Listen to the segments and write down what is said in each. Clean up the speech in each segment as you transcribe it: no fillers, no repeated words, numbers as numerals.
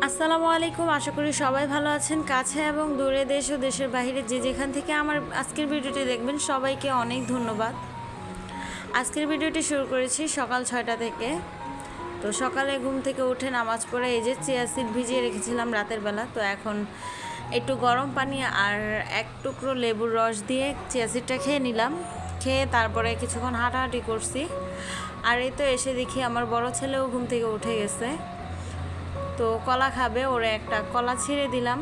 আসসালামু আলাইকুম। আশা করি সবাই ভালো আছেন। কাছে এবং দূরে, দেশ ও দেশের বাইরে যে যেখান থেকে আমার আজকের ভিডিওটি দেখবেন সবাইকে অনেক ধন্যবাদ। আজকের ভিডিওটি শুরু করেছি সকাল 6টা থেকে। তো সকালে ঘুম থেকে উঠে নামাজ পড়ে এই যে চিয়া সিড ভিজিয়ে রেখেছিলাম রাতের বেলা। তো এখন একটু গরম পানি আর এক টুকরো লেবুর রস দিয়ে চিয়া সিডটা খেয়ে নিলাম। খেয়ে তারপরে কিছুক্ষণ হাঁটাহাঁটি করছি। আর এই তো এসে দেখি আমার বড় ছেলেও ঘুম থেকে উঠে গেছে। তো কলা খাবে, ওরে একটা কলা ছিঁড়ে দিলাম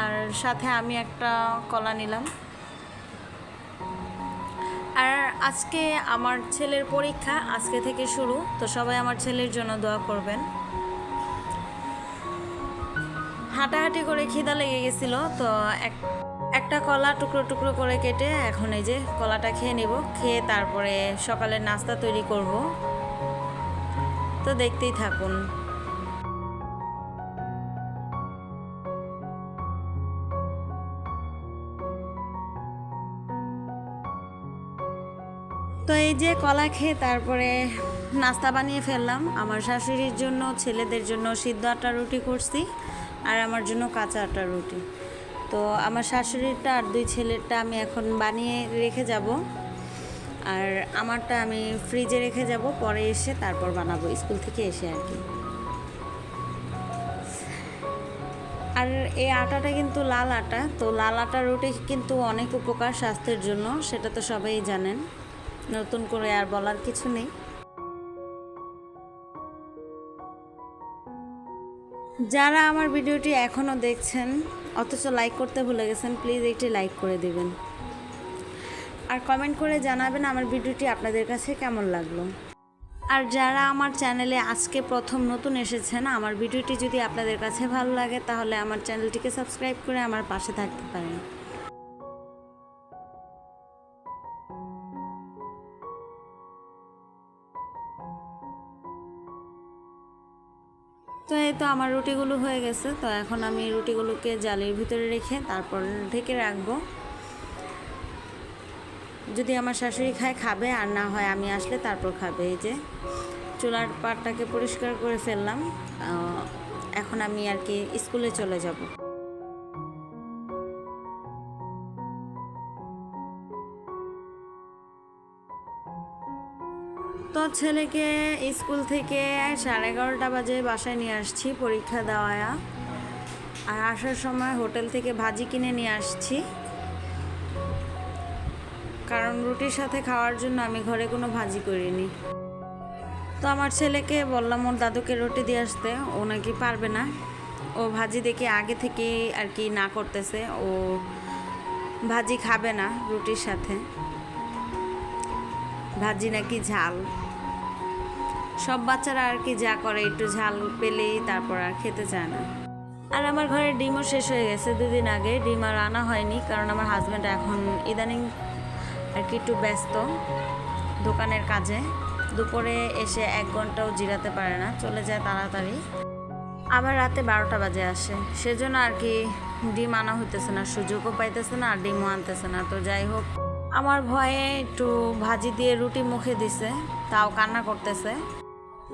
আর সাথে আমি একটা কলা নিলাম। আর আজকে আমার ছেলের পরীক্ষা, আজকে থেকে শুরু। তো সবাই আমার ছেলের জন্য দোয়া করবেন। হাঁটাহাঁটি করে খিদা লেগে গেছিলো, তো একটা কলা টুকরো টুকরো করে কেটে এখন এই যে কলাটা খেয়ে নিব। খেয়ে তারপরে সকালের নাস্তা তৈরি করব। তো দেখতেই থাকুন। তো এই যে কলা খেয়ে তারপরে নাস্তা বানিয়ে ফেললাম। আমার শাশুড়ির জন্য, ছেলেদের জন্য সিদ্ধ আটার রুটি করছি আর আমার জন্য কাঁচা আটার রুটি। তো আমার শাশুড়িরটা আর দুই ছেলেরটা আমি এখন বানিয়ে রেখে যাব, আর আমারটা আমি ফ্রিজে রেখে যাব, পরে এসে তারপর বানাবো স্কুল থেকে এসে আর কি। আর এই আটাটা কিন্তু লাল আটা। তো লাল আটার রুটি কিন্তু অনেক উপকার স্বাস্থ্যের জন্য, সেটা তো সবাই জানেন, নতুন করে আর বলার কিছু নেই। যারা আমার ভিডিওটি এখনও দেখছেন অথচ লাইক করতে ভুলে গেছেন, প্লিজ একটি লাইক করে দিবেন আর কমেন্ট করে জানাবেন আমার ভিডিওটি আপনাদের কাছে কেমন লাগলো। আর যারা আমার চ্যানেলে আজকে প্রথম নতুন এসেছেন, আমার ভিডিওটি যদি আপনাদের কাছে ভালো লাগে তাহলে আমার চ্যানেলটিকে সাবস্ক্রাইব করে আমার পাশে থাকতে পারেন। তো এই তো আমার রুটিগুলো হয়ে গেছে। তো এখন আমি রুটিগুলোকে জালির ভিতরে রেখে তারপর ঢেকে রাখবো। যদি আমার শাশুড়ি খায় খাবে, আর না হয় আমি আসলে তারপর খাবে। এই যে চুলার পাটটাকে পরিষ্কার করে ফেললাম। এখন আমি আর কি স্কুলে চলে যাব। তো ছেলেকে স্কুল থেকে 11:30 বাজে বাসায় নিয়ে আসছি পরীক্ষা দেওয়া। আর আসার সময় হোটেল থেকে ভাজি কিনে নিয়ে আসছি, কারণ রুটির সাথে খাওয়ার জন্য আমি ঘরে কোনো ভাজি করিনি। তো আমার ছেলেকে বললাম ওর দাদুকে রুটি দিয়ে আসতে, ও নাকি পারবে না। ও ভাজি দেখে আগে থেকেই আর কি না করতেছে, ও ভাজি খাবে না রুটির সাথে। ভাজি নাকি ঝাল, সব বাচ্চারা আর কি যা করে, একটু ঝাল পেলেই তারপর আর খেতে চায় না। আর আমার ঘরে ডিমও শেষ হয়ে গেছে 2 দিন আগে। ডিম আর আনা হয়নি, কারণ আমার হাজব্যান্ড এখন ইদানিং আর কি একটু ব্যস্ত দোকানের কাজে। দুপুরে এসে 1 ঘন্টাও জিরাতে পারে না, চলে যায় তাড়াতাড়ি। আবার রাতে 12টা বাজে আসে, সেজন্য আর কি ডিম আনা হইতেছে না, সুযোগও পাইতেছে না আর ডিমও আনতেছে না। তো যাই হোক, আমার ভয়ে একটু ভাজি দিয়ে রুটি মুখে দিছে, তাও কান্না করতেছে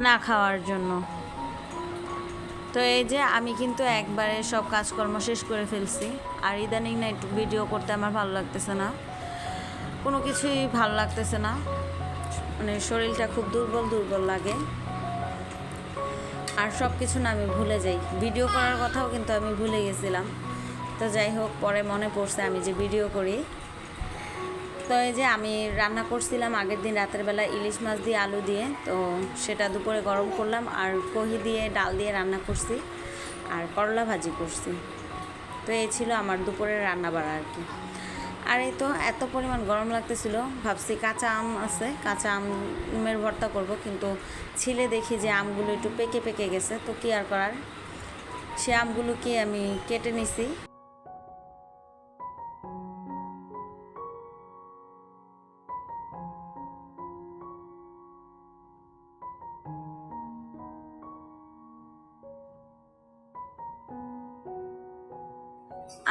না খাওয়ার জন্য। তো এই যে আমি কিন্তু একবারে সব কাজকর্ম শেষ করে ফেলছি। আর ইদানিং না একটু ভিডিও করতে আমার ভালো লাগতেছে না, কোনো কিছুই ভালো লাগতেছে না, মানে শরীরটা খুব দুর্বল দুর্বল লাগে। আর সব কিছু না আমি ভুলে যাই, ভিডিও করার কথাও কিন্তু আমি ভুলে গেছিলাম। তো যাই হোক, পরে মনে পড়ছে আমি যে ভিডিও করি। তো এই যে আমি রান্না করছিলাম আগের দিন রাতের বেলা ইলিশ মাছ দিয়ে আলু দিয়ে, তো সেটা দুপুরে গরম করলাম আর কহি দিয়ে ডাল দিয়ে রান্না করছি আর করলা ভাজি করছি। তো এই ছিল আমার দুপুরের রান্না বাড়া আর কি। আর এই তো এত পরিমাণ গরম লাগতেছিল, ভাবছি কাঁচা আম আছে, কাঁচা আমের ভর্তা করব, কিন্তু ছিলে দেখি যে আমগুলো একটু পেকে পেকে গেছে। তো কী আর করার, সে আমগুলোকে আমি কেটে নিছি।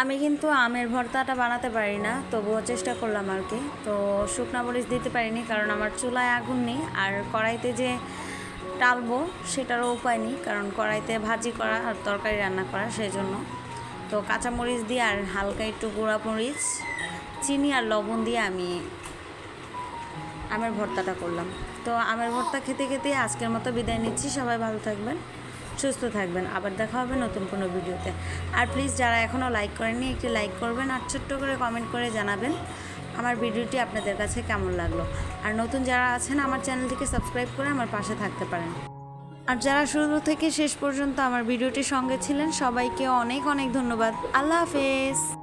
আমি কিন্তু আমের ভর্তাটা বানাতে পারি না, তবুও চেষ্টা করলাম আর কি। তো শুকনা মরিচ দিতে পারিনি, কারণ আমার চুলায় আগুন নেই। আর কড়াইতে যে টালবো সেটারও উপায় নেই, কারণ কড়াইতে ভাজি করা আর তরকারি রান্না করা, সেই জন্য। তো কাঁচামরিচ দিয়ে আর হালকা একটু গুঁড়া মরিচ, চিনি আর লবণ দিয়ে আমি আমের ভর্তাটা করলাম। তো আমের ভর্তা খেতে খেতে আজকের মতো বিদায় নিচ্ছি। সবাই ভালো থাকবেন, সুস্থ থাকবেন, আবার দেখা হবে নতুন কোনো ভিডিওতে। আর প্লিজ যারা এখনও লাইক করেননি একটি লাইক করবেন, আর ছোট্ট করে কমেন্ট করে জানাবেন আমার ভিডিওটি আপনাদের কাছে কেমন লাগলো। আর নতুন যারা আছেন আমার চ্যানেলটিকে সাবস্ক্রাইব করে আমার পাশে থাকতে পারেন। আর যারা শুরু থেকে শেষ পর্যন্ত আমার ভিডিওটির সঙ্গে ছিলেন সবাইকে অনেক অনেক ধন্যবাদ। আল্লাহ হাফেজ।